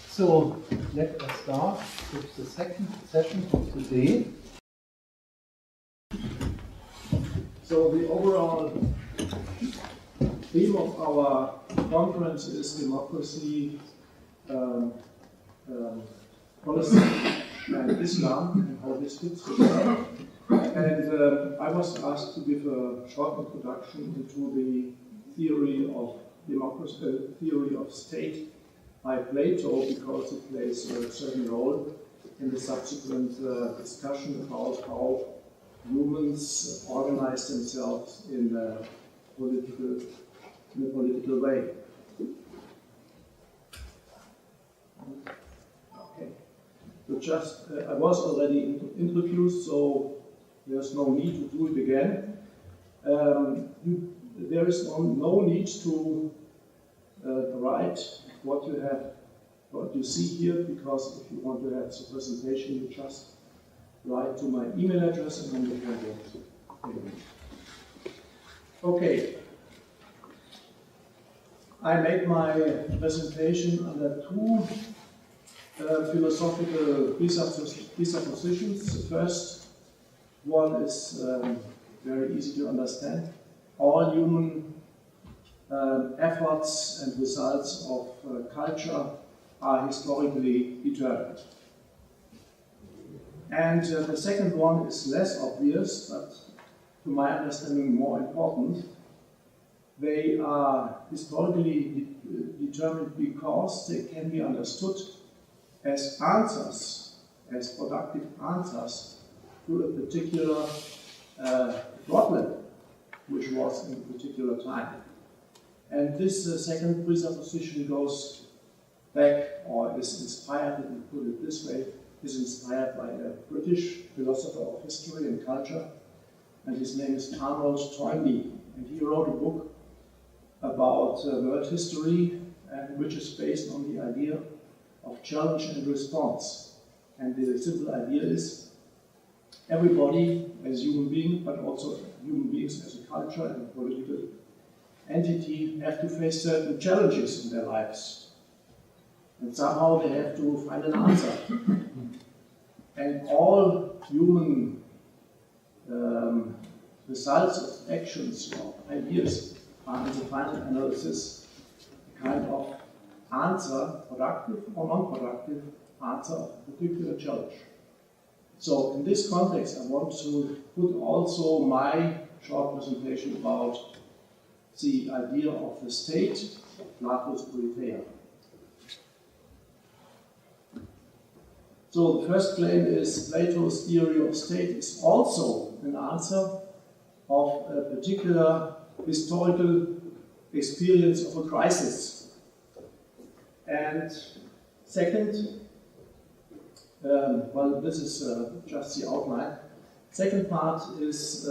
So let us start with the second session of today. So the overall theme of our conference is democracy, policy, and Islam, and how this fits together. And I was asked to give a short introduction into the theory of democracy, theory of state by Plato, because it plays a certain role in the subsequent discussion about how humans organize themselves in a political way. Okay. So just, I was already introduced, so there's no need to do it again. There is no need to write what you see here, because if you want to have the presentation, you just write to my email address and then you can get it. Okay. I make my presentation under two philosophical presuppositions. The first one is very easy to understand. All human efforts and results of culture are historically determined. And the second one is less obvious, but to my understanding more important. They are historically determined because they can be understood as answers, as productive answers to a particular problem, which was in a particular time. And this second presupposition goes back, or is inspired, let me put it this way, is inspired by a British philosopher of history and culture, and his name is Arnold Toynbee. And he wrote a book about world history, and which is based on the idea of challenge and response. And the simple idea is everybody as human being, but also human beings as a culture and a political entity, have to face certain challenges in their lives. And somehow they have to find an answer. And all human results of actions or ideas are, in the final analysis, a kind of answer, productive or non-productive answer of a particular challenge. So in this context, I want to put also my short presentation about the idea of the state, Plato's Politeia. So the first claim is Plato's theory of state is also an answer of a particular historical experience of a crisis. And second, well, this is just the outline. Second part is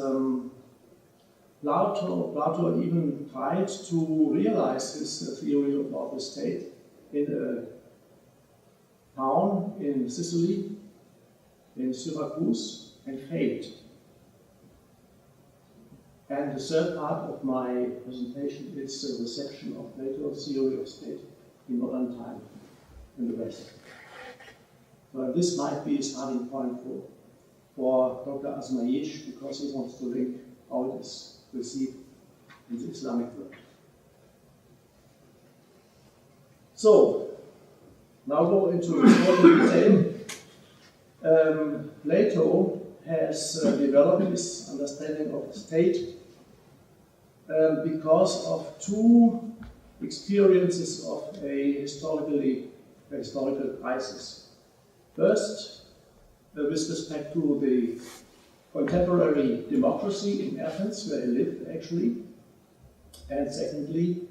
Plato even tried to realize his theory about the state in a town in Sicily, in Syracuse, and failed. And the third part of my presentation is the reception of Plato's theory of state in modern time in the West. So this might be a starting point for Dr. Azmayesh, because he wants to link how it is received in the Islamic world. So, now go into important detail. Plato has developed his understanding of the state because of two experiences of a historical crisis. First, with respect to the contemporary democracy in Athens, where he lived actually, and secondly,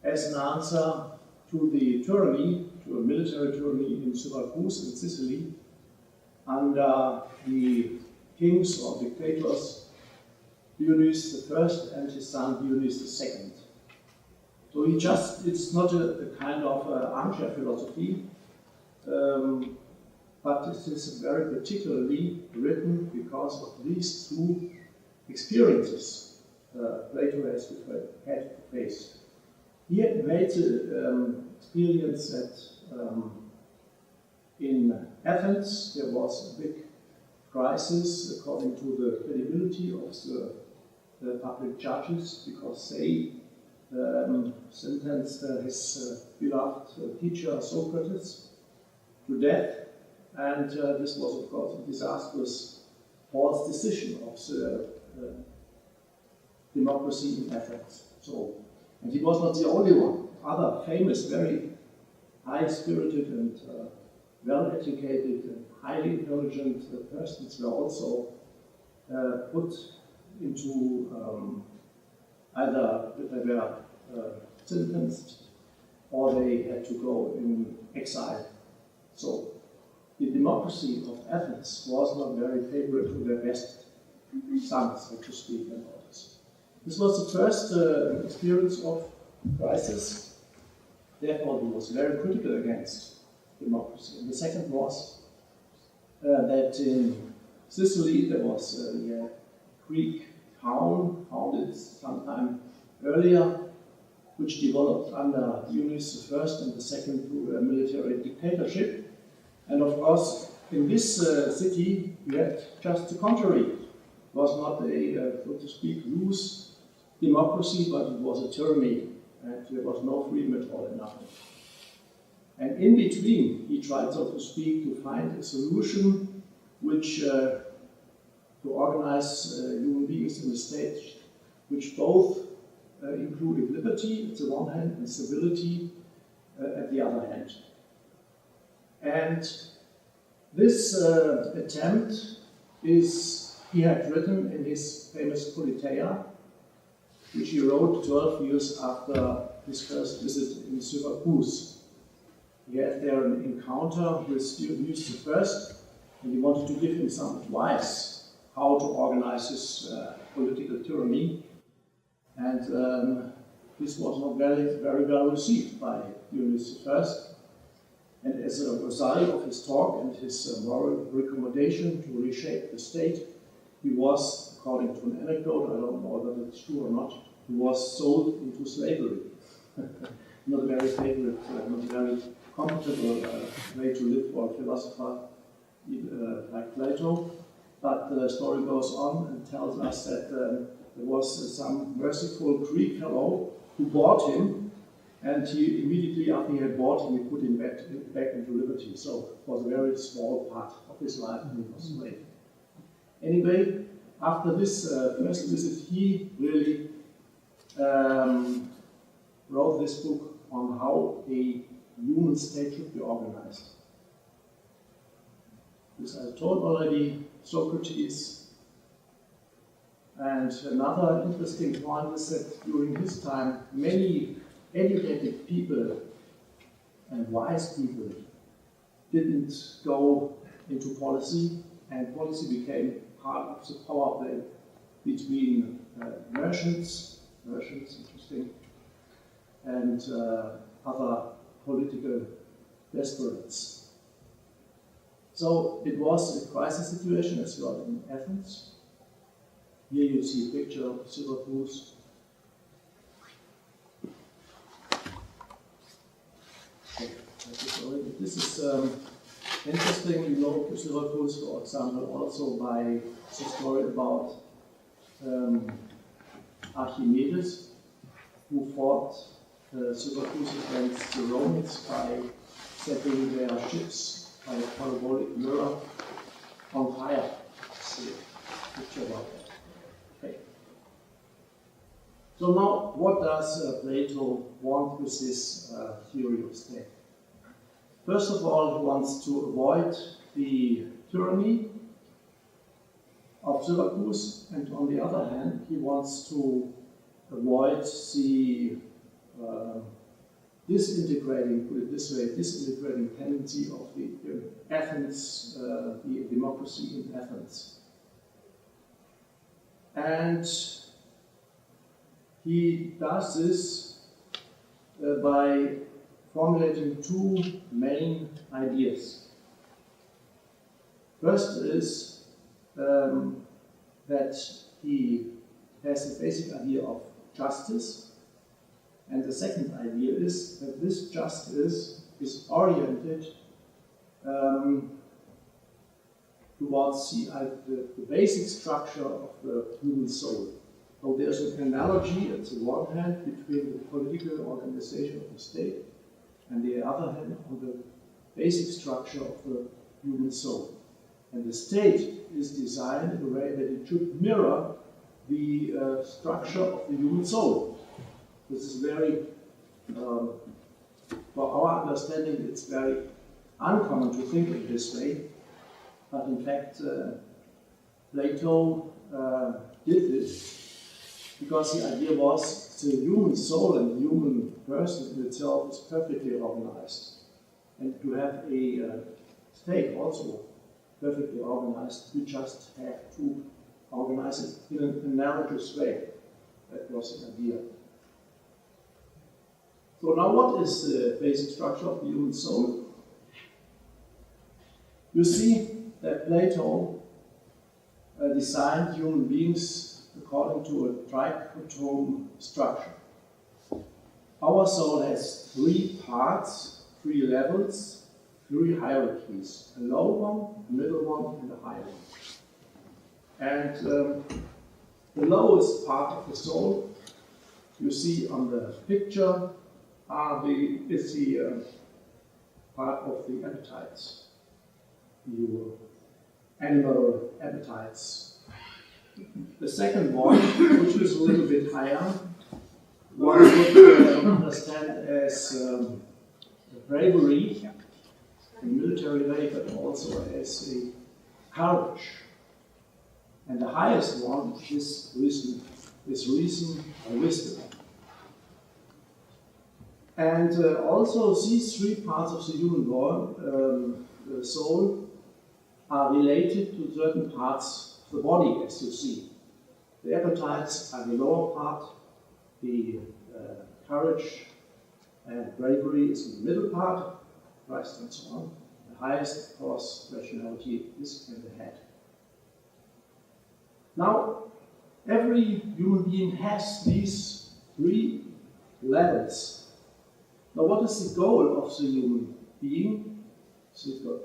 as an answer to the tyranny, to a military tyranny in Syracuse in Sicily, under the kings or dictators Dionys I and his son Dionys II. So it's not a kind of armchair philosophy, but it is very particularly written because of these two experiences Plato had to face. He made the experience that in Athens there was a big crisis according to the credibility of the public judges, because they sentenced his beloved teacher Socrates to death, and this was of course a disastrous false decision of the democracy in Athens. So, and he was not the only one. Other famous, very high-spirited and well-educated and highly intelligent persons were also put into either they were sentenced or they had to go in exile. So the democracy of Athens was not very favorable to their best sons, so to speak, and others. This was the first experience of crisis. Therefore, he was very critical against democracy. And the second was that in Sicily there was a Greek town founded sometime earlier, which developed under Dionys I and the second to a military dictatorship. And of course, in this city, we had just the contrary. It was not a, so to speak, loose democracy, but it was a tyranny, and there was no freedom at all and nothing. And in between, he tried, so to speak, to find a solution which to organize human beings in a state which both included liberty at the one hand and civility at the other hand. And this attempt is, he had written in his famous Politeia, which he wrote 12 years after his first visit in Syracuse. He had there an encounter with Dionys I, and he wanted to give him some advice how to organize his political tyranny. And this was not very well received by Dionys I. And as a result of his talk and his moral recommendation to reshape the state, he was, according to an anecdote, I don't know whether it's true or not, he was sold into slavery. Not a very favorite, not a very comfortable way to live for a philosopher like Plato. But the story goes on and tells us that there was some merciful Greek fellow who bought him, and he immediately after he had bought him, he put him back into liberty. So it was a very small part of his life when he was a slave. Anyway, after this first visit, he really wrote this book on how a human state should be organized. This I told already, Socrates. And another interesting point is that during his time, many educated people and wise people didn't go into policy, and policy became part of the power play between merchants, interesting, and other political desperates. So it was a crisis situation as well in Athens. Here you see a picture of Syracuse. This is interesting. You know Syracuse, for example, also by the story about Archimedes, who fought Syracuse against the Romans by setting their ships by a parabolic mirror on fire. See a picture about that. Okay. So now, what does Plato want with this theory of state? First of all, he wants to avoid the tyranny of Syracuse, and on the other hand, he wants to avoid the disintegrating, put it this way, disintegrating tendency of the Athens, the democracy in Athens. And he does this by formulating two main ideas. First is that he has a basic idea of justice, And the second idea is that this justice is oriented towards the basic structure of the human soul. So there's an analogy at the one hand between the political organization of the state and the other hand on the basic structure of the human soul. And the state is designed in a way that it should mirror the structure of the human soul. This is very, for our understanding, it's very uncommon to think in this way. But in fact, Plato did this because the idea was the human soul and the human person in itself is perfectly organized. And to have a state also perfectly organized, we just have to organize it in an analogous way. That was the idea. So now what is the basic structure of the human soul? You see that Plato designed human beings according to a trichrome structure. Our soul has 3 parts, 3 levels, 3 hierarchies, a low one, a middle one, and a high one. And the lowest part of the soul, you see on the picture, is the part of the appetites, your animal appetites. The second one, which is a little bit higher, one would understand as bravery in a military way, but also as a courage. And the highest one is reason or wisdom. And also these 3 parts of the human soul are related to certain parts of the body, as you see. The appetites are the lower part, the courage and bravery is in the middle part, Christ and so on. The highest, of course, rationality is in the head. Now, every human being has these 3 levels. Now, what is the goal of the human being? The goal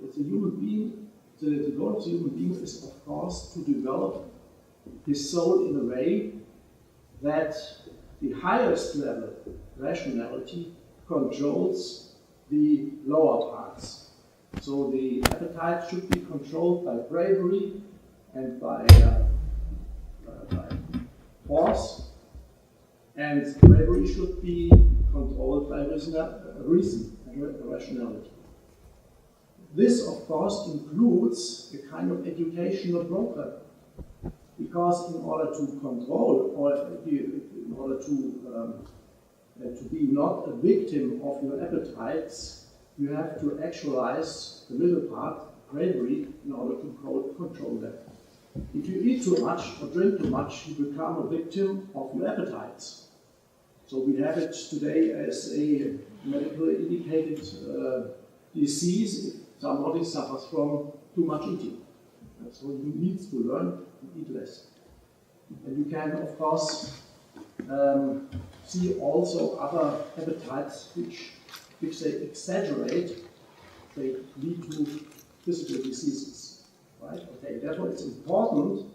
of the human being is, of course, to develop his soul in a way that the highest level, rationality, controls the lower parts. So the appetite should be controlled by bravery and by force, and bravery should be controlled by reason and rationality. This, of course, includes a kind of educational program, because in order to control, or in order to be not a victim of your appetites, you have to actualize the middle part, bravery, in order to control them. If you eat too much or drink too much, you become a victim of your appetites. So we have it today as a medically indicated disease if somebody suffers from too much eating. And so he needs to learn to eat less. And you can, of course, see also other appetites which they exaggerate, they lead to physical diseases. Right? Okay. Therefore, it's important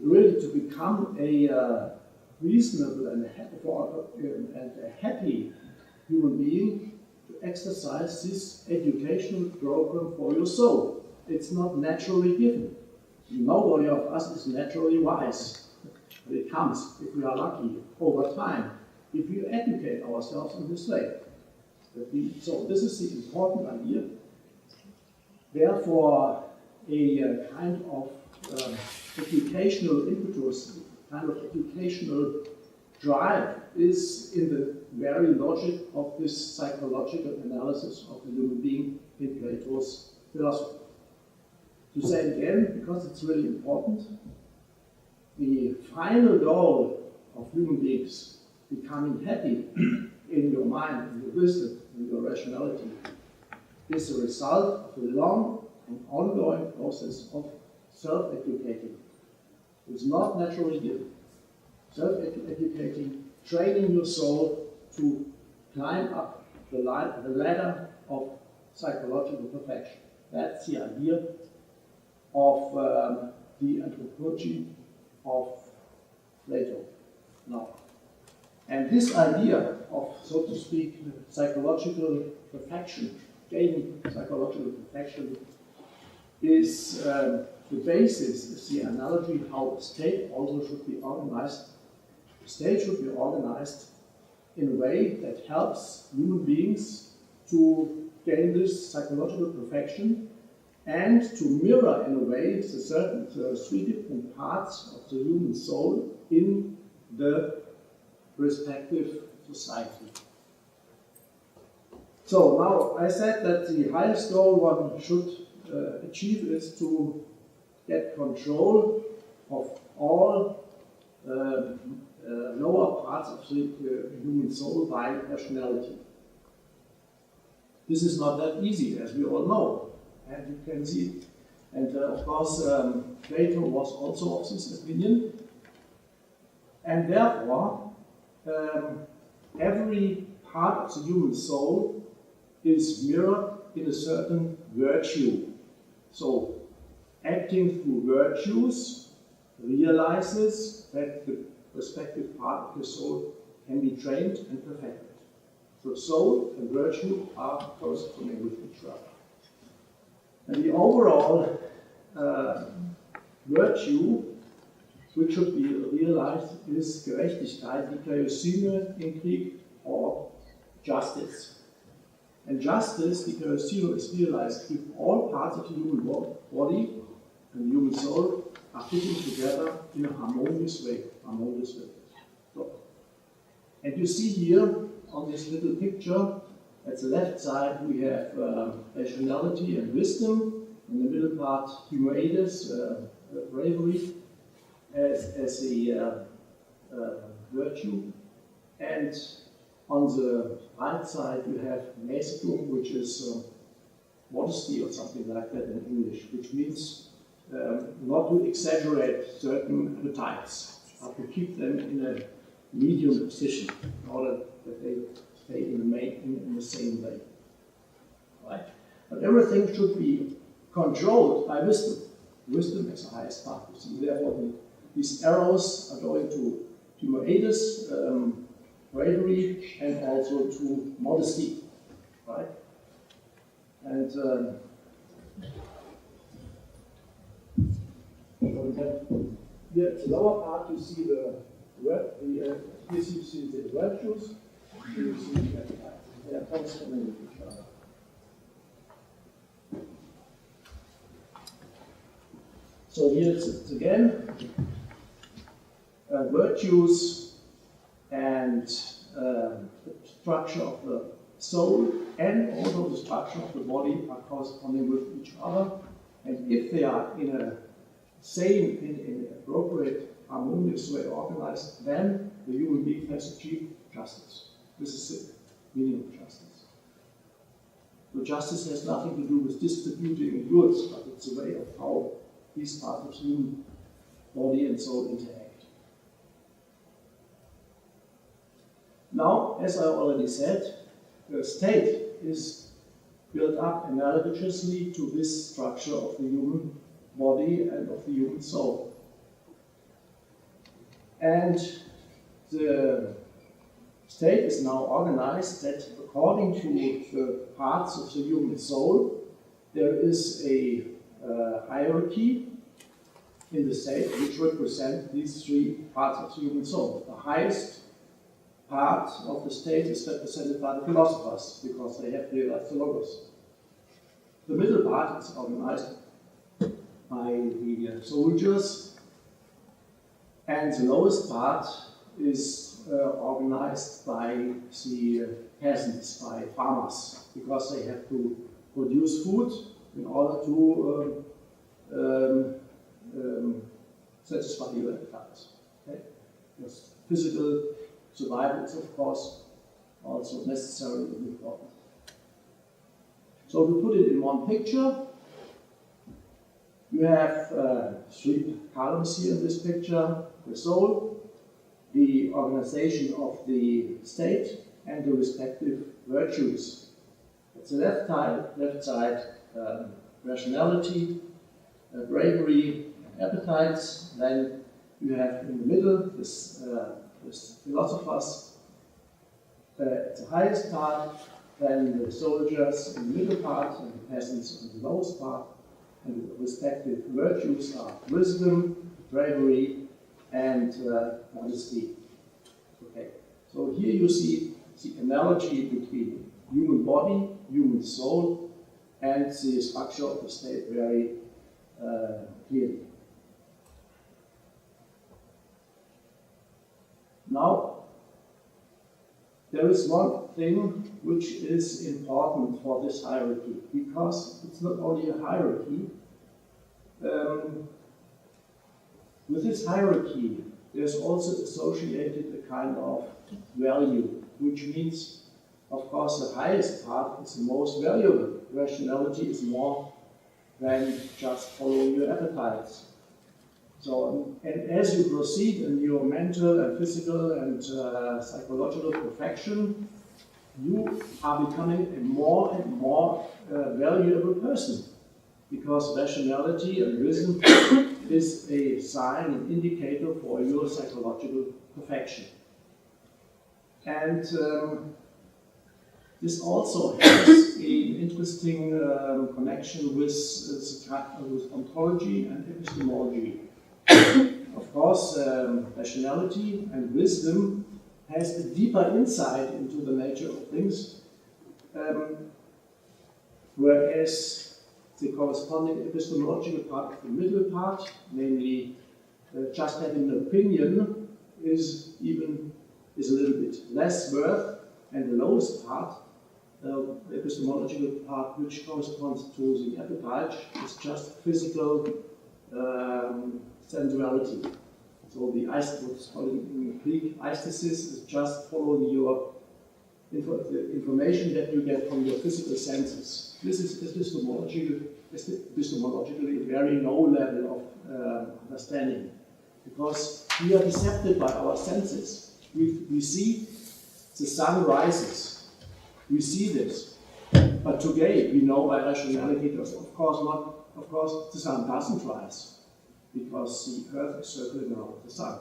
really to become a reasonable and a happy human being, to exercise this educational program for your soul. It's not naturally given. Nobody of us is naturally wise. But it comes, if we are lucky, over time, if we educate ourselves in this way. So this is the important idea. Therefore, a kind of educational impetus, kind of educational drive is in the very logic of this psychological analysis of the human being in Plato's philosophy. To say it again, because it's really important, the final goal of human beings becoming happy in your mind, in your wisdom, in your rationality, is the result of a long and ongoing process of self-educating. It's not naturally given. Self-educating training your soul to climb up the ladder of psychological perfection. That's the idea of the anthropology of Plato. Now, and this idea of, so to speak, psychological perfection, gaining psychological perfection, is the basis, is the analogy how a state also should be organized. The state should be organized in a way that helps human beings to gain this psychological perfection and to mirror in a way the three different parts of the human soul in the respective society. So now I said that the highest goal one should achieve is to get control of all lower parts of the human soul by personality. This is not that easy, as we all know, and you can see it. And of course, Plato was also of this opinion, and therefore, every part of the human soul is mirrored in a certain virtue. So, acting through virtues realizes that the respective part of the soul can be trained and perfected. So, soul and virtue are corresponding with each other. And the overall virtue which should be realized is Gerechtigkeit, die cohesion in Krieg, or justice. And justice, the cohesion, is realized if all parts of the human body and the human soul are fitting together in a harmonious way. So, and you see here on this little picture, at the left side we have rationality and wisdom, in the middle part humanities, bravery, as a virtue, and on the right side you have Mäßigung, which is modesty or something like that in English, which means not to exaggerate certain appetites, but to keep them in a medium position in order that they stay in the same way. Right? But everything should be controlled by wisdom. Wisdom is the highest part. You see, therefore, these arrows are going to humanities, bravery, and also to modesty, right? And here at the lower part, you see here you see the virtues. Here you see they are corresponding with each other. So here it's again virtues and the structure of the soul and also the structure of the body are corresponding with each other. And if they are in an appropriate, harmonious way organized, then the human being has achieved justice. This is the meaning of justice. So justice has nothing to do with distributing goods, but it's a way of how these parts of human body and soul interact. Now, as I already said, the state is built up analogously to this structure of the human body and of the human soul. And the state is now organized that according to the parts of the human soul, there is a hierarchy in the state which represent these three parts of the human soul. The highest part of the state is represented by the philosophers because they have realized the logos. The middle part is organized by the soldiers, and the lowest part is organized by the peasants, by farmers, because they have to produce food in order to satisfy your appetites. Okay? Because physical survival is, of course, also necessary and important. So to put it in one picture, you have three columns here in this picture: the soul, the organization of the state and the respective virtues. At the left side, rationality, bravery, and appetites. Then you have in the middle this philosophers at the highest part, then the soldiers in the middle part, and the peasants in the lowest part. And the respective virtues are wisdom, bravery, and honesty. Okay. So here you see the analogy between human body, human soul, and the structure of the state very clearly. Now, there is one thing which is important for this hierarchy, because it's not only a hierarchy. With this hierarchy, there's also associated a kind of value, which means, of course, the highest part is the most valuable. Rationality is more than just following your appetites. So, and as you proceed in your mental and physical and psychological perfection, you are becoming a more and more valuable person, because rationality and reason is a sign, an indicator for your psychological perfection. And this also has an interesting connection with ontology and epistemology. Of course, rationality and wisdom has a deeper insight into the nature of things, whereas the corresponding epistemological part of the middle part, namely just having an opinion, is a little bit less worth, and the lowest part, the epistemological part, which corresponds to the appetite, is just physical sensuality. So the what's called in Greek aesthesis is just following your the information that you get from your physical senses. This is epistemologically a very low level of understanding, because we are decepted by our senses. We see the sun rises, we see this, but today we know by rationality that of course the sun doesn't rise, because the Earth is circling around the sun.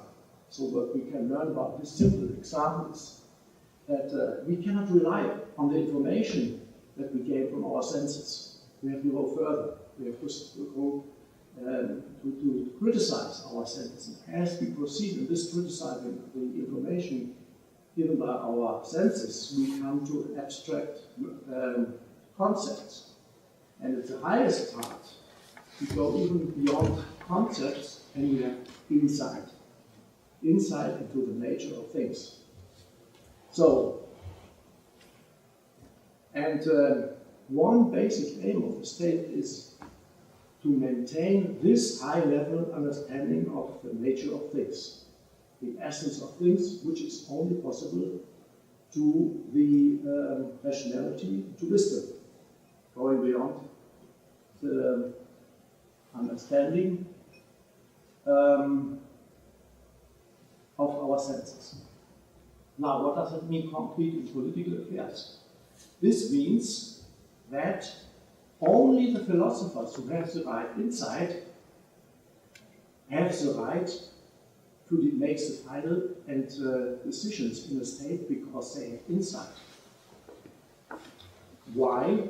So what we can learn about this simple example is that we cannot rely on the information that we gain from our senses. We have to go further. We have to go to criticize our senses. And as we proceed in this criticizing the information given by our senses, we come to abstract concepts. And at the highest part, we go even beyond concepts, and we have insight into the nature of things. So, and one basic aim of the state is to maintain this high-level understanding of the nature of things, the essence of things, which is only possible to the rationality, to wisdom, going beyond the understanding of our senses. Now, what does it mean concrete in political affairs? This means that only the philosophers who have the right insight have the right to make the final and decisions in the state, because they have insight. Why?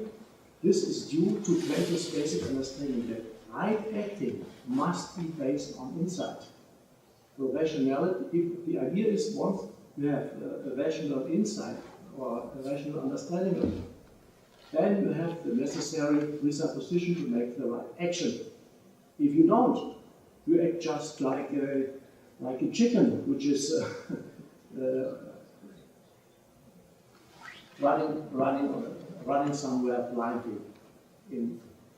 This is due to Plato's basic understanding that right acting must be based on insight. So rationality, if the idea is once you have a rational insight or a rational understanding of it, then you have the necessary presupposition to make the right action. If you don't, you act just like a chicken, which is running somewhere blindly.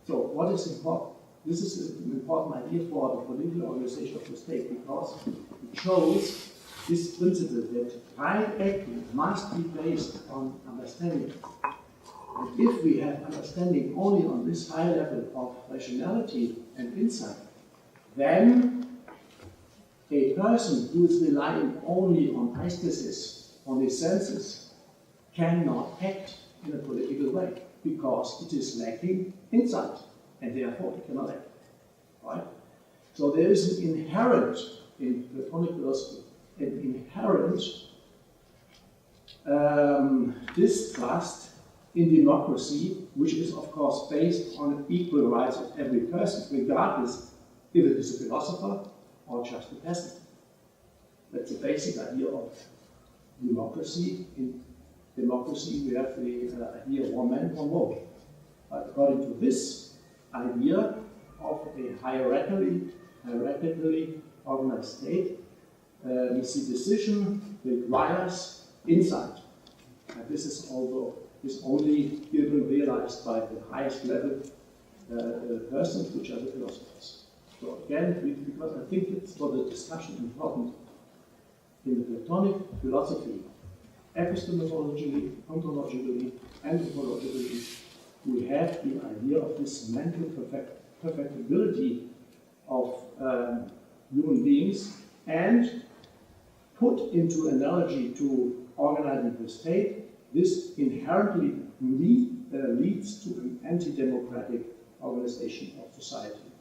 So what is important? This is an important idea for the political organization of the state, because it shows this principle that right acting must be based on understanding. And if we have understanding only on this high level of rationality and insight, then A person who is relying only on aesthesis, on his senses, cannot act in a political way because it is lacking insight, and therefore it cannot act. Right? So there is an inherent, in Platonic philosophy, an inherent distrust in democracy, which is of course based on equal rights of every person, regardless if it is a philosopher or just a peasant. That's the basic idea of democracy. In democracy, we have the idea of one man, one vote. But according to this idea of a hierarchically organized state, the decision requires insight. And this is only realized by the highest level persons, which are the philosophers. So again, because I think it's for the discussion important, in the Platonic philosophy, epistemologically, ontologically, anthropologically, we have the idea of this mental perfectibility of human beings, and put into analogy to organizing the state, this inherently leads to an anti-democratic organization of society.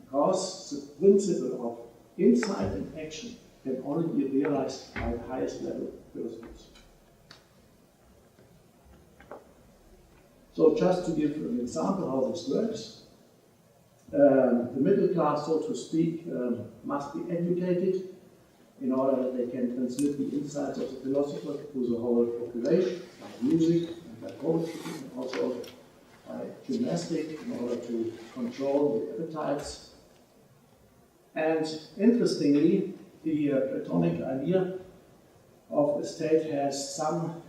Because the principle of insight and action can only be realized by the highest level philosophers. So just to give an example how this works, the middle class, so to speak, must be educated in order that they can transmit the insights of the philosopher to the whole population, by music and by poetry, and also by gymnastics in order to control the appetites. And interestingly, the Platonic idea of a state has some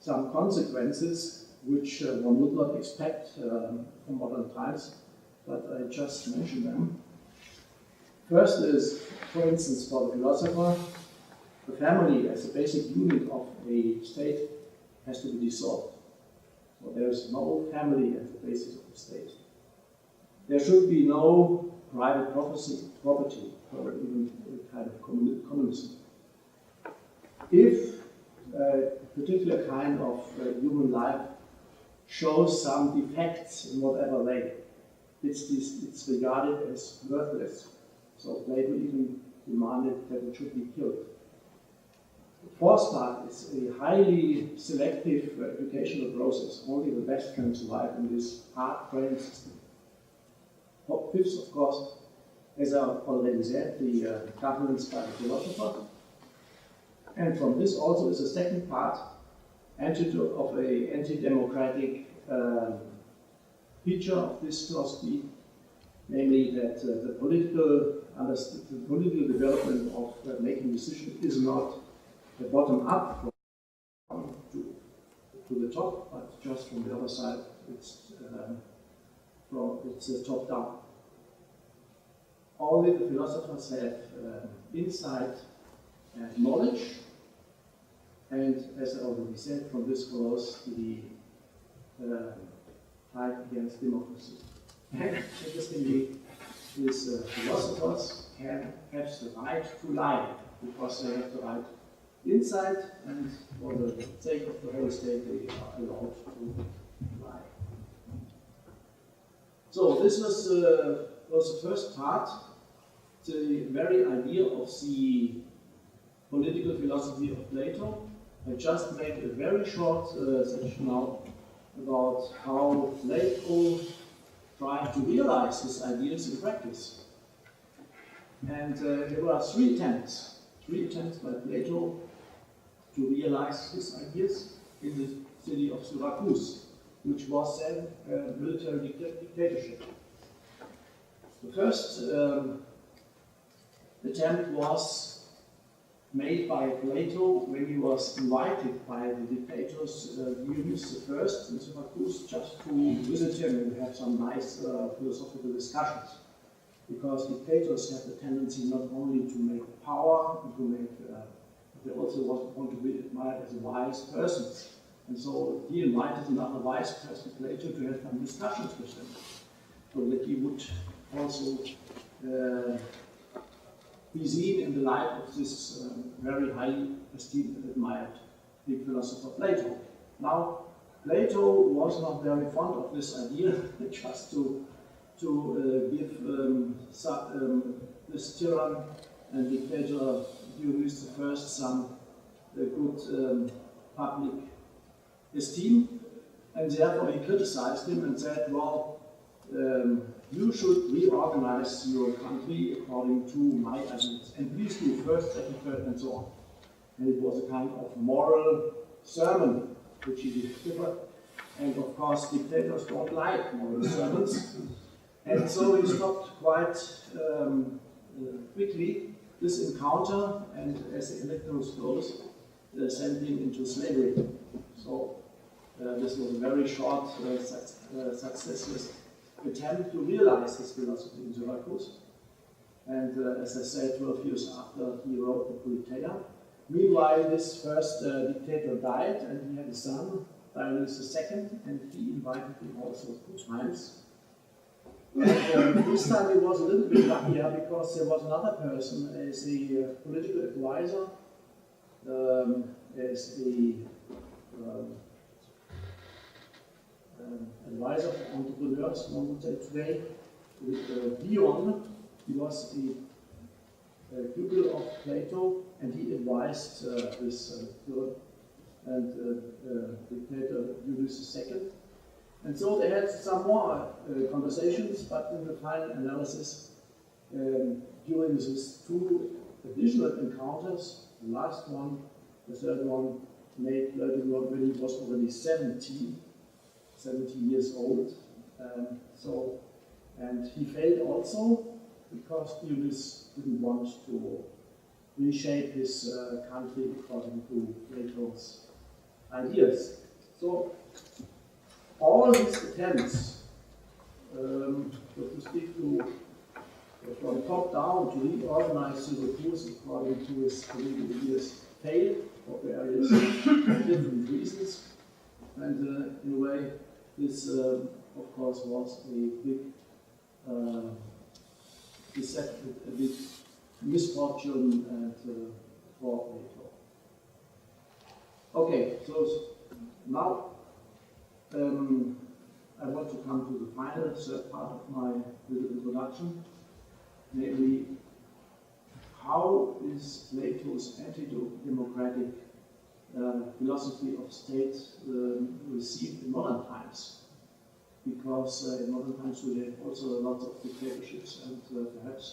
consequences which one would not expect from modern times, but I just mentioned them. First is, for instance, for the philosopher, the family as a basic unit of a state has to be dissolved. So there is no family as the basis of the state. There should be no private property, or even a kind of communism. If a particular kind of human life shows some defects in whatever way, it's regarded as worthless. So Plato even demanded that it should be killed. The fourth part is a highly selective educational process. Only the best can survive in this hard training system. Fifth, of course, as I already said, the governance by the philosopher. And from this also is a second part of an anti-democratic feature of this philosophy, namely that the political development of making decisions is not the bottom up to the top, but just from the other side, it's top down. Only the philosophers have insight and knowledge, and as I already said, from this follows the fight against democracy. And interestingly, these philosophers have the right to lie, because they have the right insight, and for the sake of the whole state, they are allowed to lie. So this was the first part, the very idea of the political philosophy of Plato. I just made a very short section now about how Plato tried to realize his ideas in practice. And there were three attempts by Plato to realize his ideas in the city of Syracuse, which was then a military dictatorship. The first attempt was made by Plato when he was invited by the dictators Dionys I in Syracuse just to visit him and have some nice philosophical discussions. Because dictators have the tendency not only to make power, they also want to be admired as wise persons. And so he invited another wise person, Plato, to have some discussions with him, so that he would also be seen in the light of this very highly esteemed and admired Greek philosopher Plato. Now, Plato was not very fond of this idea, just to give this tyrann and dictator Dionys I some good public esteem, and therefore he criticized him and said, well, you should reorganize your country according to my ideas, and please do first, second, third, and so on. And it was a kind of moral sermon which he delivered, and of course dictators don't like moral sermons, and so he stopped quite quickly this encounter, and as the anecdote goes, sent him into slavery. So this was a very short, successless attempt to realize his philosophy in Syracuse. And as I said, 12 years after he wrote the Politeia. Meanwhile, this first dictator died, and he had a son, Dionys II, and he invited him also 2 times. And this time it was a little bit luckier because there was another person as a political advisor, as a advisor for entrepreneurs, one would say today, Dion. He was a pupil of Plato, and he advised this dictator Dionys II. And so they had some more conversations, but in the final analysis, during these 2 additional encounters, the last one, the third one, made when he was already 70 years old. And he failed also because Dionys didn't want to reshape his country according to Plato's ideas. So all these attempts, so to speak, from top down to reorganize Syracuse according to his political ideas failed for various different reasons. And in a way, this, of course, was a big misfortune and for Plato. Okay, so now I want to come to the final, third part of my little introduction, namely, how is Plato's anti-democratic philosophy of state received in modern times? Because in modern times we have also lots of dictatorships, and perhaps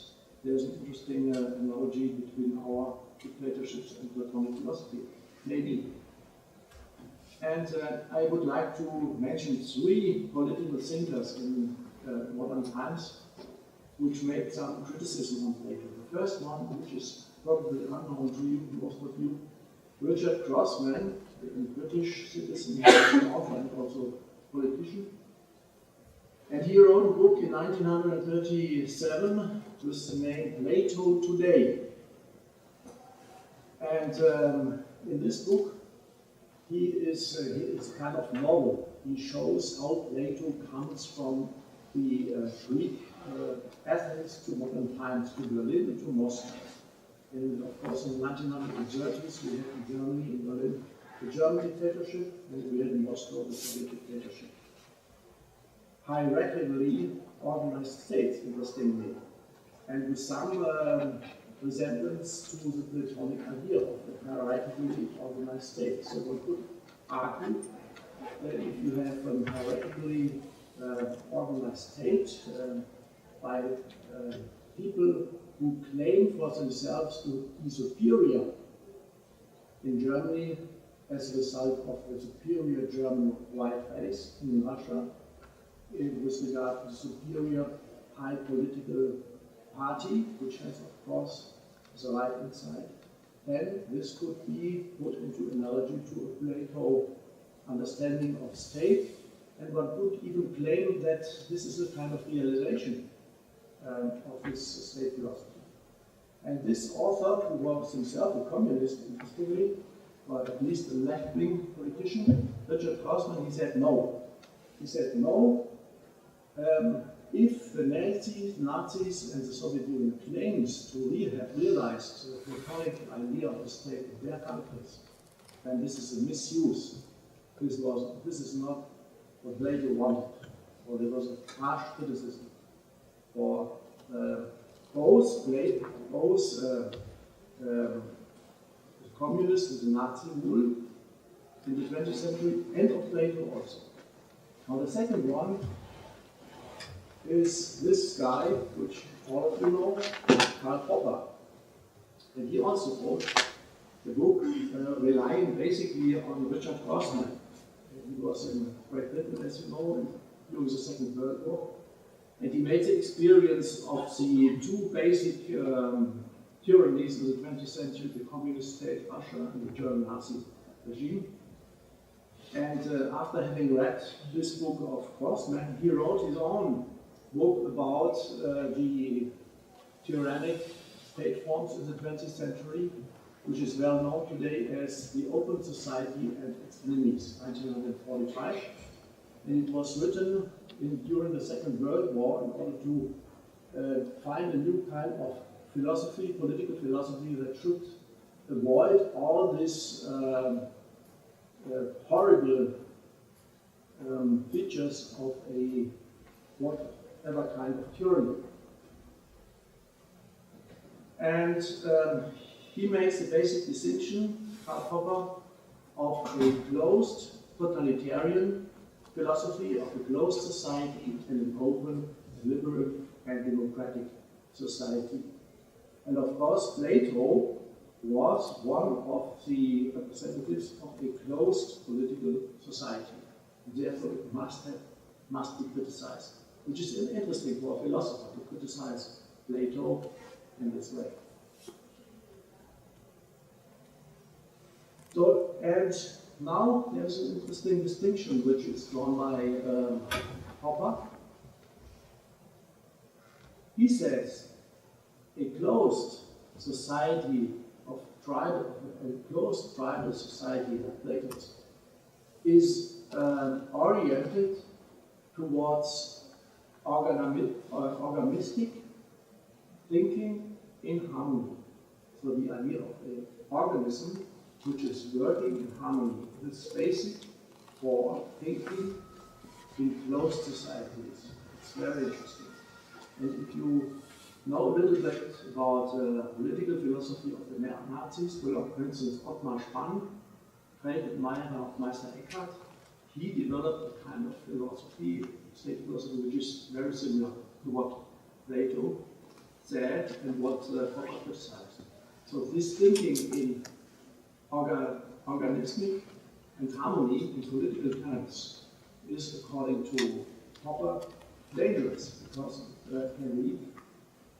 there's an interesting analogy between our dictatorships and Platonic philosophy, maybe. And I would like to mention 3 political thinkers in modern times which made some criticism on Plato. The first one, which is probably unknown to you, most of you, Richard Crossman, a British citizen and author and also politician. And he wrote a book in 1937 with the name Plato Today. And in this book, it's kind of novel. He shows how Plato comes from the Greek Athens to modern times, to Berlin, to Moscow. And of course, in the 1930s, we had in Germany, in Berlin, the German dictatorship, and we had in Moscow the Soviet dictatorship. Hierarchically organized states, interestingly, and with some resemblance to the Platonic idea of the hierarchically organized state. So one could argue that if you have a hierarchically organized state by people who claim for themselves to be superior in Germany as a result of the superior German white race, in Russia, with regard to the superior high political party, which has, of course, the right inside, then this could be put into analogy to a Plato understanding of state, and one could even claim that this is a kind of realization of this state philosophy. And this author, who was himself a communist, interestingly, or at least a left-wing politician, Richard Crossman, he said no. He said no, if the Nazis and the Soviet Union claims to have realized the Platonic idea of the state in their countries, then this is a misuse. This is not what Plato wanted, or there was a harsh criticism. For both the communist and the Nazi rule in the 20th century, and of Plato also. Now the second one is this guy, which all of you know, Karl Popper. And he also wrote the book relying basically on Richard Grossman. He was in Great Britain, as you know, during the Second World War. And he made the experience of the two basic tyrannies of the 20th century, the communist state Russia and the German Nazi regime. And after having read this book of Grossman, he wrote his own book about the tyrannic state forms in the 20th century, which is well known today as The Open Society and Its Enemies, 1945. And it was written during the Second World War in order to find a new kind of philosophy, political philosophy, that should avoid all this horrible features of a whatever kind of tyranny. And he makes the basic distinction, Karl Popper, of a closed totalitarian philosophy, of a closed society, and an open, liberal, and democratic society. And of course, Plato was one of the representatives of a closed political society. Therefore, it must be criticized, which is interesting for a philosopher to criticize Plato in this way. So, and now there's an interesting distinction which is drawn by Popper. He says a closed society of a closed tribal society like Plato's is oriented towards organistic thinking in harmony. So the idea of an organism which is working in harmony is basic for thinking in closed societies. It's very interesting. And if you know a little bit about political philosophy of the Nazis, well, for instance, Ottmar Spang, great admirer of Meister Eckhart, he developed a kind of philosophy, state philosophy, which is very similar to what Plato said and what Popper criticized. So this thinking in organismic and harmony in political terms is, according to Popper, dangerous because it can lead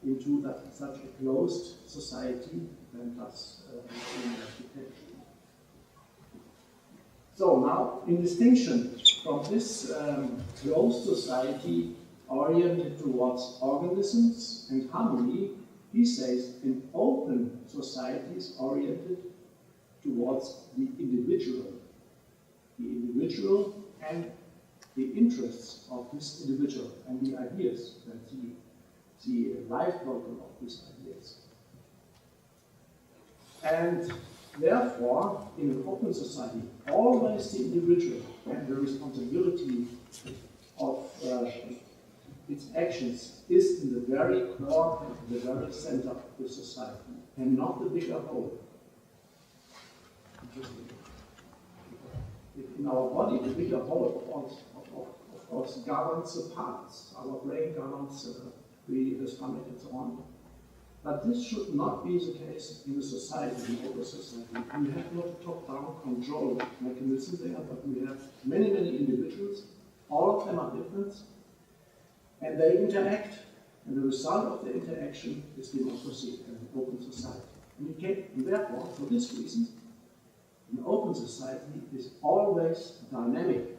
into such a closed society and thus dictatorship. So now, in distinction from this closed society oriented towards organisms and harmony, he says an open society is oriented towards the individual and the interests of this individual and the ideas and the lifeblood of these ideas. And therefore, in an open society, always the individual and the responsibility of its actions is in the very core and the very center of the society, and not the bigger whole. In our body, the bigger whole, of course, governs the parts. Our brain governs the stomach and so on. But this should not be the case in a society, in an open society. We have not a top-down control mechanism there, but we have many, many individuals. All of them are different, and they interact. And the result of the interaction is democracy and an open society. And therefore, for this reason, an open society is always dynamic,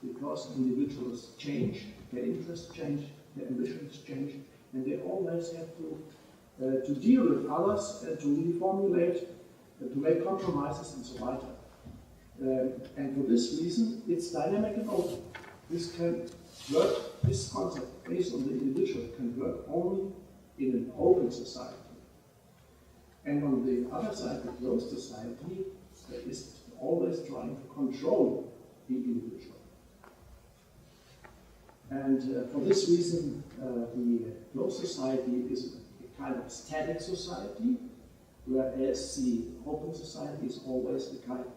because individuals change, their interests change, their ambitions change, and they always have to deal with others, to reformulate, to make compromises and so on. And for this reason, it's dynamic and open. this can work, this concept based on the individual can work only in an open society. And on the other side, the closed society is always trying to control the individual. And for this reason, the closed society is a kind of static society, whereas the open society is always a kind of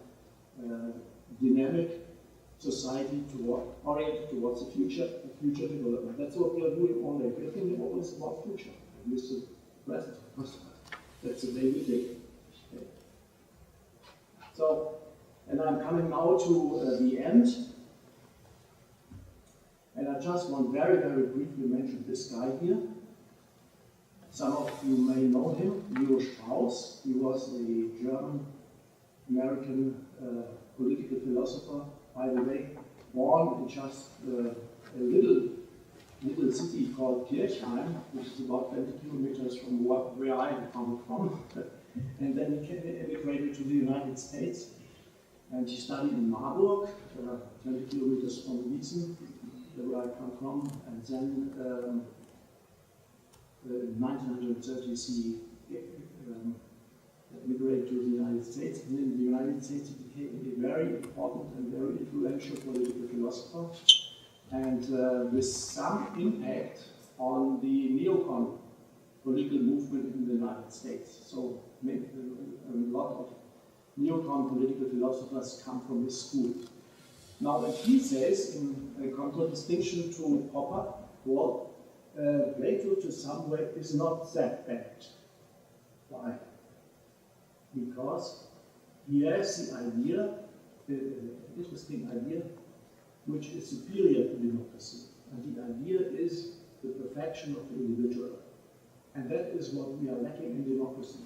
dynamic society oriented towards the future development. That's what we are doing all day. We are thinking always about future. And this is present, of course. That's the way we think. Okay. So, and I'm coming now to the end. And I just want very, very briefly mention this guy here. Some of you may know him, Leo Strauss. He was a German-American political philosopher, by the way, born in just a little city called Kirchheim, which is about 20 kilometers from where I come from. And then he emigrated to the United States. And he studied in Marburg, 20 kilometers from Gießen, where I come from. And then in 1930 he immigrated to the United States. And in the United States he became a very important and very influential political philosopher, and with some impact on the neocon political movement in the United States. So a lot of neocon political philosophers come from this school. Now, what he says, in contradistinction to Popper, well, Plato to some way is not that bad. Why? Because he has the idea, an interesting idea, which is superior to democracy. And the idea is the perfection of the individual. And that is what we are lacking in democracy.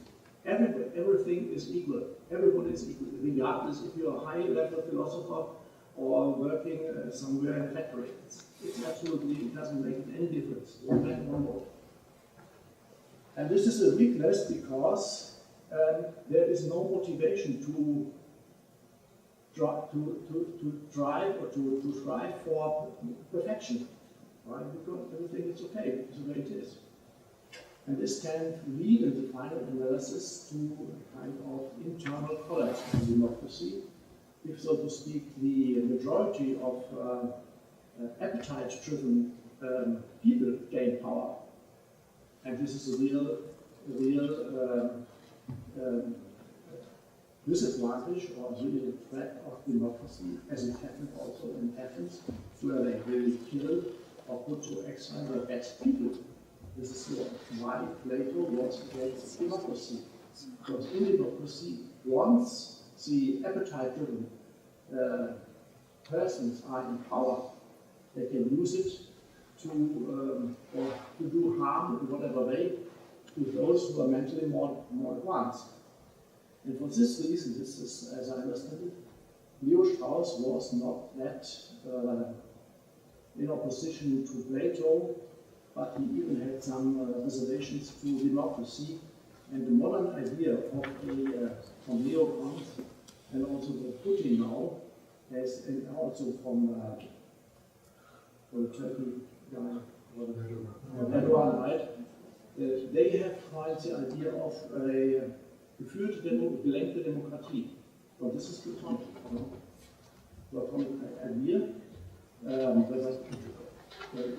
Everything is equal. Everybody is equal, regardless if you're a high-level philosopher or working somewhere in a factory. It doesn't make any difference. One man, one vote. And this is a weakness because there is no motivation to drive or to strive for perfection, right? Because everything is okay, it's the way it is. And this can lead in the final analysis to a kind of internal collapse of democracy, if, so to speak, the majority of appetite-driven people gain power. And this is a real disadvantage or really a threat of democracy, as it happened also in Athens, where they really killed or put to exile the best people. This is why Plato was against democracy. Because in democracy, once the appetite-driven persons are in power, they can use it to do harm in whatever way to those who are mentally more advanced. And for this reason, this is, as I understand it, Leo Strauss was not that in opposition to Plato, but he even had some reservations to democracy. And the modern idea of from neocons and also the Putin now, and also from the Turkey guy, Erdogan, right? They have tried the idea of a geführte, gelenkte Demokratie. Und das ist bekannt. From an idea, whether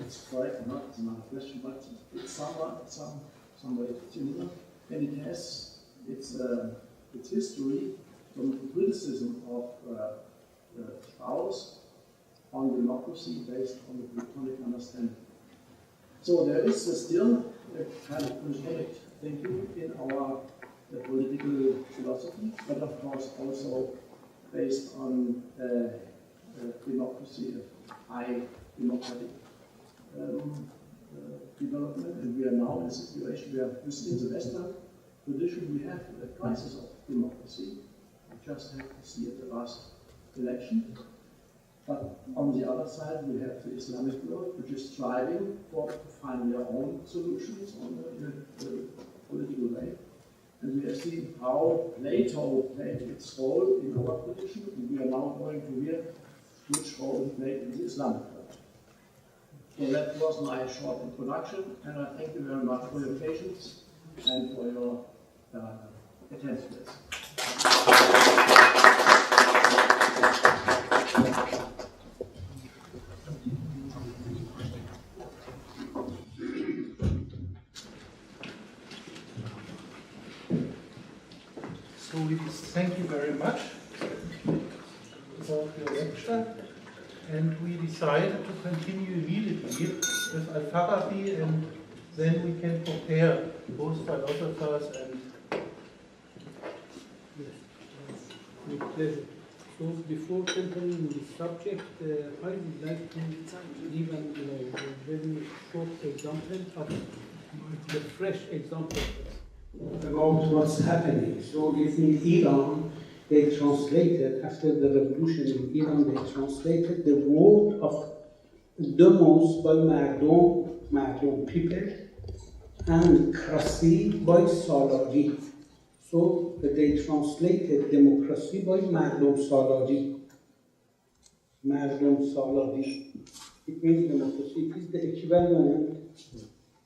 it's correct or not, it's another question, but it's some way similar, and it has its history from the criticism of Strauss on democracy based on the Platonic understanding. So there is still a kind of Platonic thinking in our political philosophy, but of course also based on democracy, high democratic development, and we are now in a situation where within the Western tradition we have a crisis of democracy. We just have to see at the last election. But on the other side, we have the Islamic world, which is striving to find their own solutions in a political way. And we have seen how Plato played its role in our tradition, and we are now going to hear which role it played in the Islamic world. So that was my short introduction, and I thank you very much for your patience and for your attentiveness. So we thank you very much for your lecture, and we decided to continue immediately with Al-Farabi, and then we can compare both philosophers and... Yes, with pleasure. So before entering the subject, I would like to give a very short example of the fresh example about what's happening. So if in Iran, they translated, after the revolution in Iran, they translated the word of demos by Mardom people, and krasi by Salari. So they translated democracy by Mardom Salari. Mardom Salari. It means democracy. It is the equivalent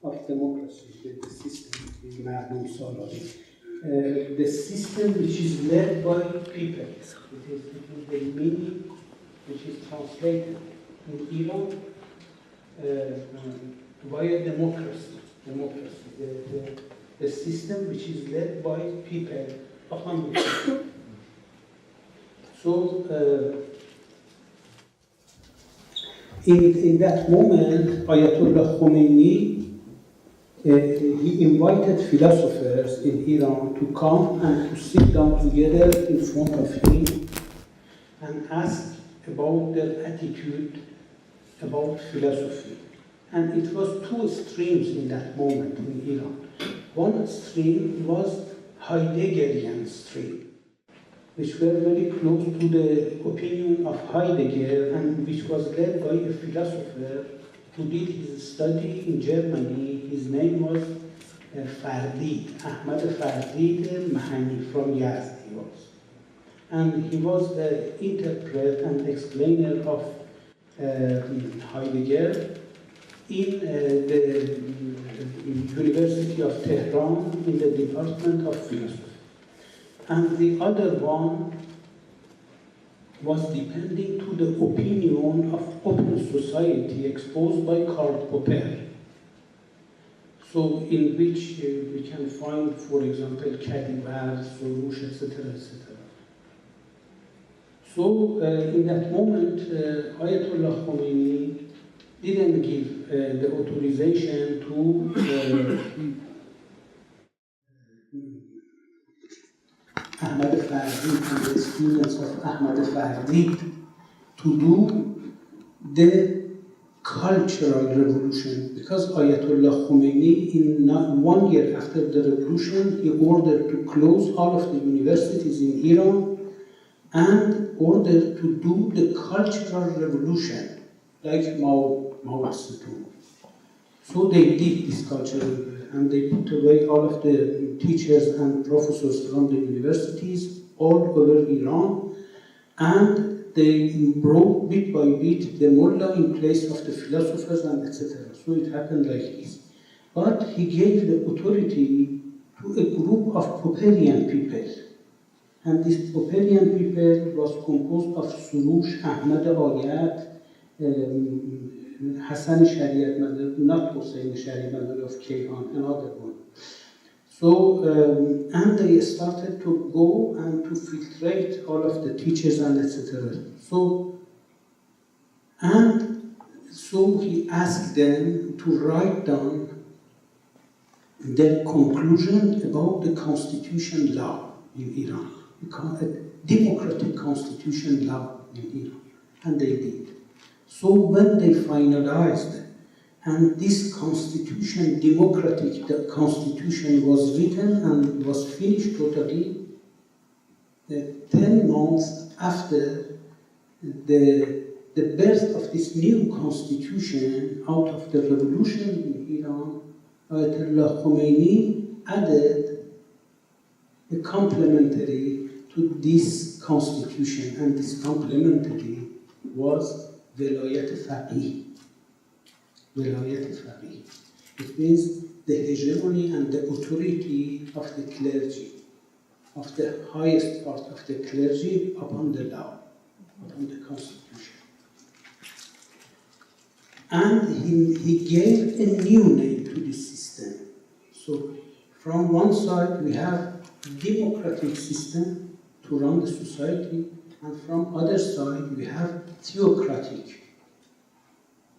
of democracy, the system is Mardom Salari. The system which is led by people. It is the meaning which is translated in Iran via democracy. The system which is led by people. So in that moment, Ayatollah Khomeini, he invited philosophers in Iran to come and to sit down together in front of him and ask about their attitude about philosophy. And it was two streams in that moment in Iran. One stream was Heideggerian stream, which were very close to the opinion of Heidegger, and which was led by a philosopher who did his study in Germany. His name was Fardid, Ahmad Fardid Mahani, from Yazd he was. And he was the interpreter and explainer of Heidegger in the University of Tehran in the Department of Philosophy. And the other one was depending to the opinion of open society exposed by Karl Popper. So in which we can find, for example, Kadivar, Soroush, etc., etc. So in that moment, Ayatollah Khomeini didn't give the authorization to Ahmad Fardid and the students of Ahmad Fardid to do the cultural revolution, because Ayatollah Khomeini, in 1 year after the revolution, he ordered to close all of the universities in Iran and ordered to do the cultural revolution, like Mao Zedong. So they did this cultural revolution, and they put away all of the teachers and professors from the universities all over Iran, and they brought bit by bit the mullah in place of the philosophers and etc. So it happened like this. But he gave the authority to a group of Popperian people. And this Popperian people was composed of Soroush, Ahmad Ayat, Hassan Shariat Madar, not Hussein Shariat Madar of Kayhan, another one. So, and they started to go and to filtrate all of the teachers and etc. So he asked them to write down their conclusion about the constitution law in Iran, a democratic constitution law in Iran, and they did. So when they finalized, and this constitution, democratic constitution, was written and was finished totally 10 months after the birth of this new constitution out of the revolution in Iran, Ayatollah Khomeini added a complementary to this constitution, and this complementary was velayat faqih. Velayat faqih. It means the hegemony and the authority of the clergy, of the highest part of the clergy upon the law, upon the constitution. And he gave a new name to this system. So from one side we have democratic system to run the society, and from other side we have theocratic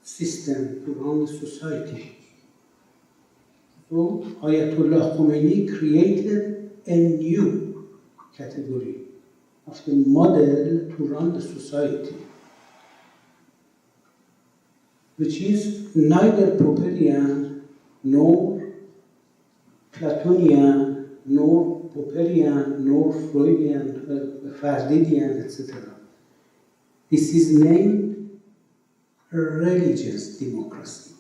system to run the society. So Ayatollah Khomeini created a new category of the model to run the society, which is neither Popperian nor Platonian nor Popperian nor Freudian, Fardidian, etc. This is named religious democracy.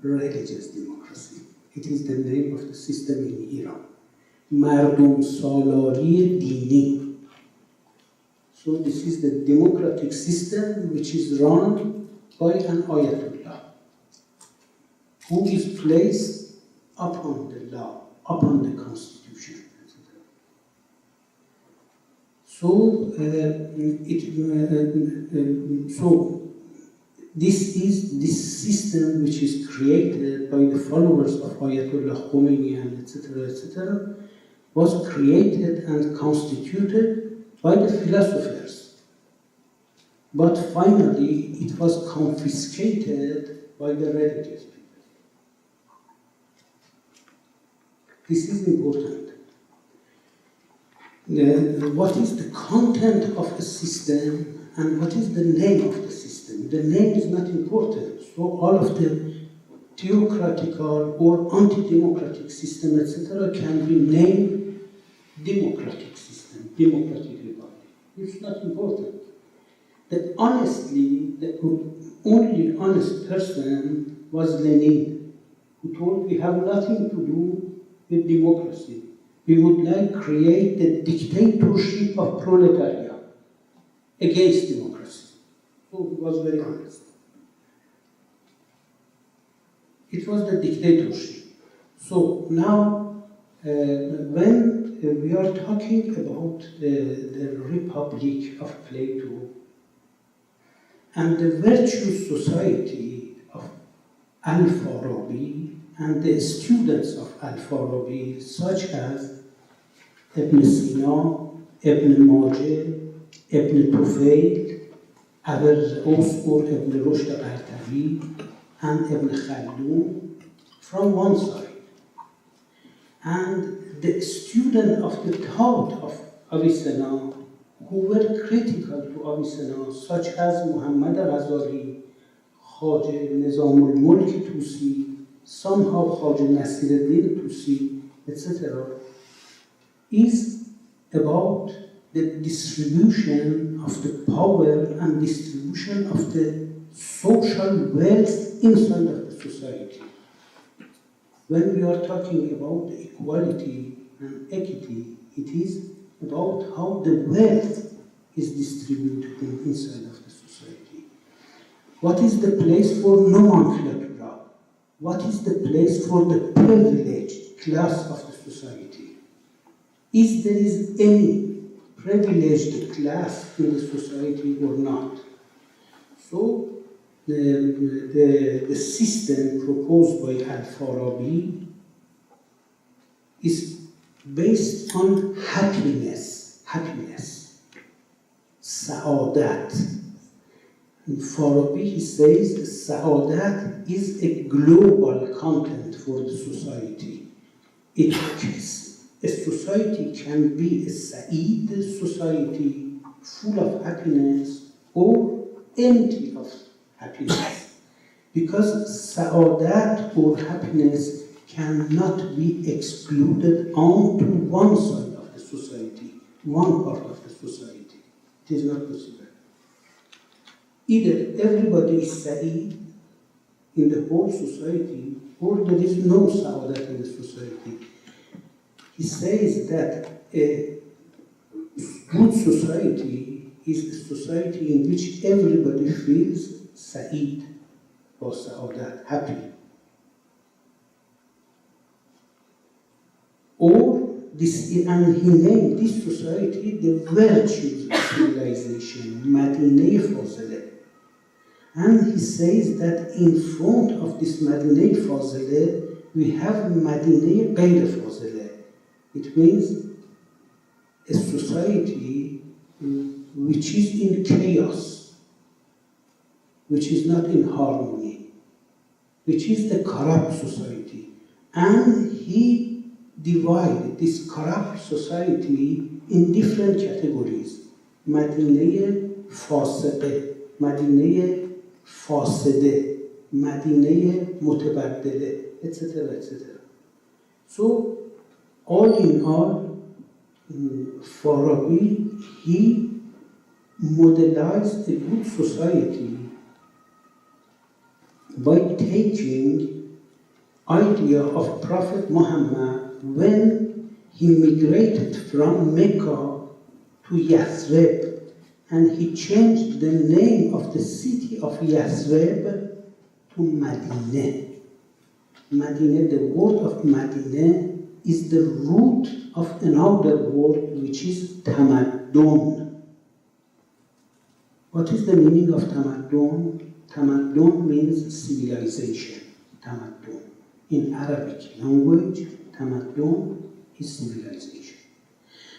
Religious democracy. It is the name of the system in Iran. Mardum Salari Dini. So this is the democratic system which is run by an Ayatollah, who is placed upon the law, upon the constitution. So, this is this system which is created by the followers of Ayatollah Khomeini and etc., was created and constituted by the philosophers. But finally, it was confiscated by the religious people. This is important. What is the content of a system and what is the name of the system? The name is not important. So all of the theocratical or anti-democratic system, etc., can be named democratic system, democratic republic. It's not important. That honestly, the only honest person was Lenin, who told we have nothing to do with democracy. We would like to create the dictatorship of proletariat against democracy. So he was very honest. It was the dictatorship. So now, when we are talking about the Republic of Plato and the virtuous society of Al-Farabi and the students of Al-Farabi, such as Ibn Sina, Ibn Majah, Ibn Tufayl, or Ibn Rushd al-Artabi, and Ibn Khaldun, from one side. And the student of the thought of Avicenna, who were critical to Avicenna, such as Muhammad al-Ghazali, Khaja Nizam al-Mulk Tusi, somehow Khaja Nasiruddin Tusi, etc., is about the distribution of the power and distribution of the social wealth inside of the society. When we are talking about equality and equity, it is about how the wealth is distributed inside of the society. What is the place for nomenclatura? What is the place for the privileged class of the society? Is there any privileged class in the society or not? So the system proposed by Al-Farabi is based on happiness, sa'adat. In Farabi, he says sa'adat is a global content for the society. A society can be a Sa'id society full of happiness or empty of happiness. Because Sa'adat or happiness cannot be excluded onto one side of the society, one part of the society. It is not possible. Either everybody is Sa'id in the whole society, or there is no Sa'adat in the society. He says that a good society is a society in which everybody feels Sa'id or Sa'adat, happy. Or this, and he named this society the virtues of civilization, Madineh Fazileh. And he says that in front of this Madineh Fazileh, we have Madineh Ghayr Fazileh. It means a society which is in chaos, which is not in harmony, which is a corrupt society. And he divided this corrupt society in different categories. Madineh Fasiqeh, Madineh Faside, Madineh Mutabaddileh, etc., etc. So, all in all, Farabi, he modelized a good society by taking idea of Prophet Muhammad when he migrated from Mecca to Yathrib, and he changed the name of the city of Yathrib to Madineh. Madineh, the word of Madineh is the root of another word which is Tamaddun. What is the meaning of Tamaddun? Tamaddun means civilization. Tamaddun. In Arabic language, Tamaddun is civilization.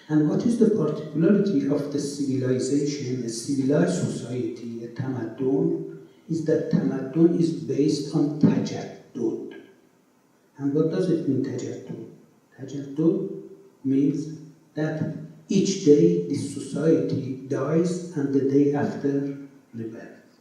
And what is the particularity of the civilization, a civilized society, a Tamaddun, is that Tamaddun is based on Tajaddud. And what does it mean, Tajaddud? Tajaddud means that each day this society dies and the day after rebirth.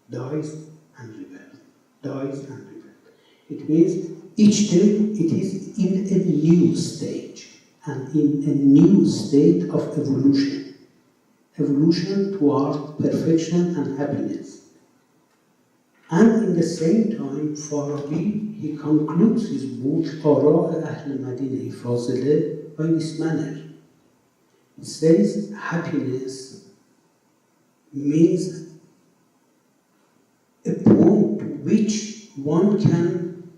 Dies and rebirth. Dies and rebirth. It means each day it is in a new stage and in a new state of evolution. Evolution toward perfection and happiness. And in the same time, Farabi, he concludes his book, Ara Ahl Madineh Fazileh, by this manner. He says, happiness means a point to which one can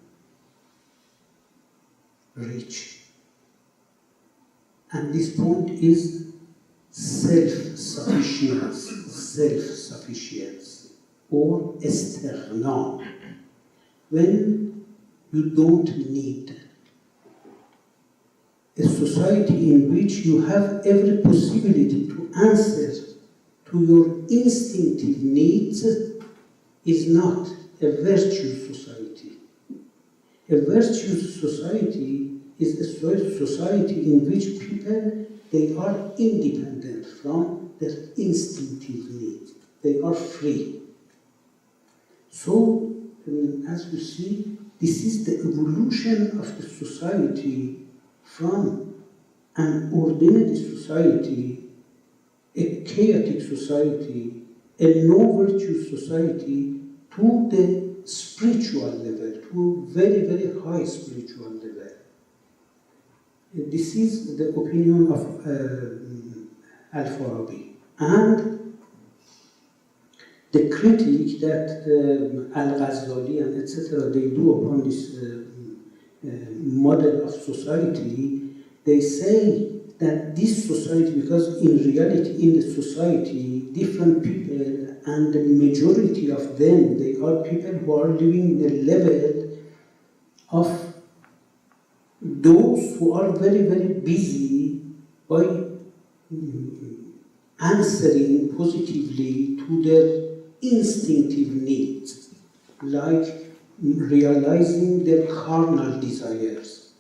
reach. And this point is self-sufficiency, or istighna, when you don't need. A society in which you have every possibility to answer to your instinctive needs is not a virtuous society. A virtuous society is a society in which people, they are independent from their instinctive needs. They are free. So, as you see, this is the evolution of the society from an ordinary society, a chaotic society, a no-virtue society, to the spiritual level, to very, very high spiritual level. This is the opinion of Al-Farabi. And the critique that Al-Ghazali and etc. they do upon this model of society, they say that this society, because in reality in the society, different people, and the majority of them, they are people who are living in a level of those who are very, very busy by answering positively to their instinctive needs, like realizing their carnal desires,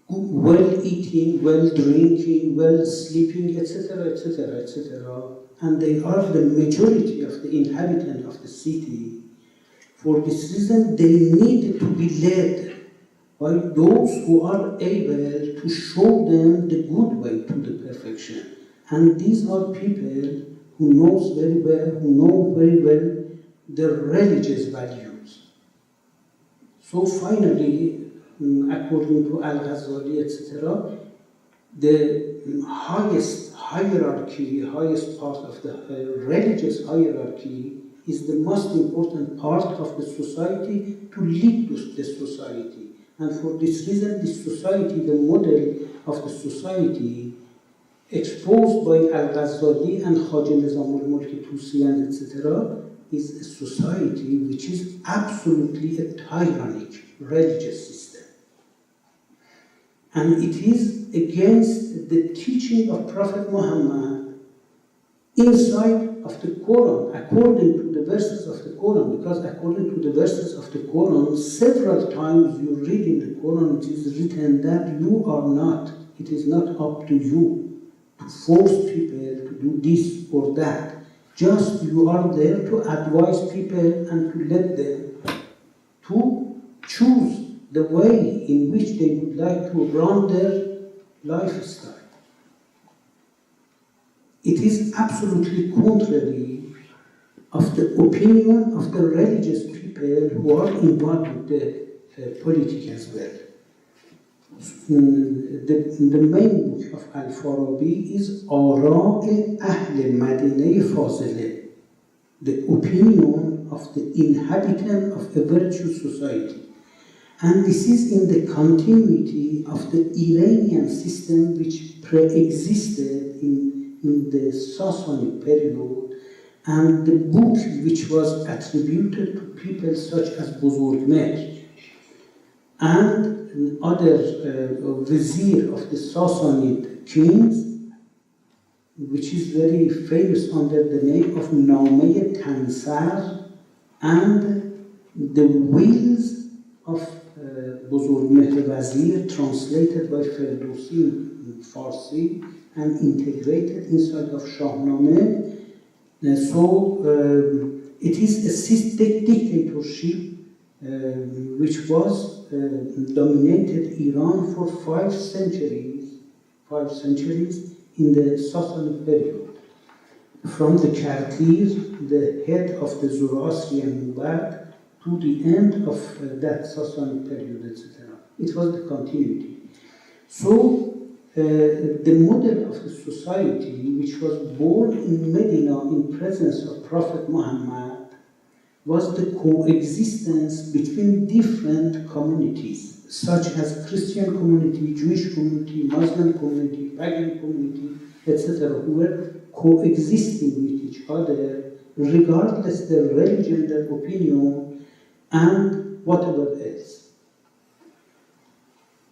well eating, well drinking, well sleeping, etc., etc., etc. And they are the majority of the inhabitants of the city. For this reason, they need to be led by those who are able to show them the good way to the perfection. And these are people who know very well the religious values. So finally, according to Al-Ghazali, etc., the highest hierarchy, highest part of the religious hierarchy, is the most important part of the society to lead to the society. And for this reason, this society, the model of the society, exposed by Al-Ghazali and Khaja Nizam al-Mulk Tusi and etc., is a society which is absolutely a tyrannic religious system. And it is against the teaching of Prophet Muhammad inside of the Quran, according to the verses of the Quran, because according to the verses of the Quran, several times you read in the Quran, it is written that you are not, it is not up to you to force people to do this or that. Just you are there to advise people and to let them to choose the way in which they would like to run their lifestyle. It is absolutely contrary of the opinion of the religious people who are involved with the politics as well. The main book of Al-Farabi is Ara'i Ahl Madineh Fazileh, the opinion of the inhabitant of a virtuous society. And this is in the continuity of the Iranian system which pre-existed in the Sassanid period, and the book which was attributed to people such as Buzurgmer and other vizier of the Sassanid kings, which is very famous under the name of Nameh Tansar, and the Wills of Buzurgmer Wazir, translated by Ferdowsi in Farsi and integrated inside of Shahnameh. It is a dictatorship which was dominated Iran for 5 centuries in the Sassanid period. From the Kartir, the head of the Zoroastrian Mubad, to the end of that Sassanid period, etc. It was the continuity. So, the model of the society, which was born in Medina in presence of Prophet Muhammad, was the coexistence between different communities, such as Christian community, Jewish community, Muslim community, pagan community, etc., who were coexisting with each other, regardless their religion, their opinion, and whatever else.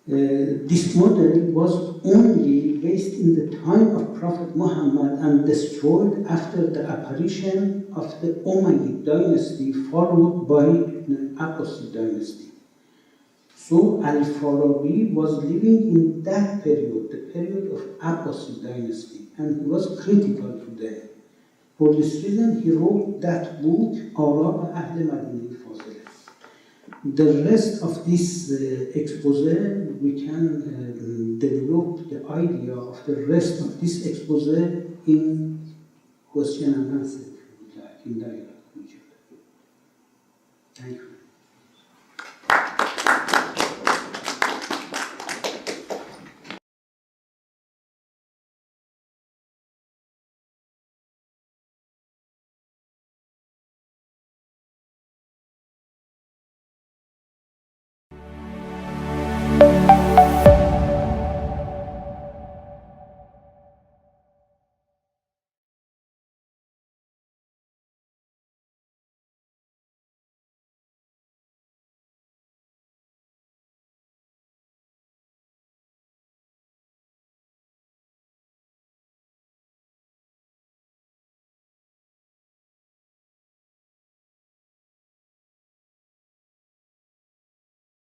This model was only based in the time of Prophet Muhammad and destroyed after the apparition of the Umayyad dynasty, followed by the Abbasid dynasty. So Al-Farabi was living in that period, the period of Abbasid dynasty, and he was critical to them. For this reason, he wrote that book, Ara'i Ahl Madineh Fazileh. The rest of this expose, we can develop the idea of the rest of this expose in question and answer, in dialogue. Thank you.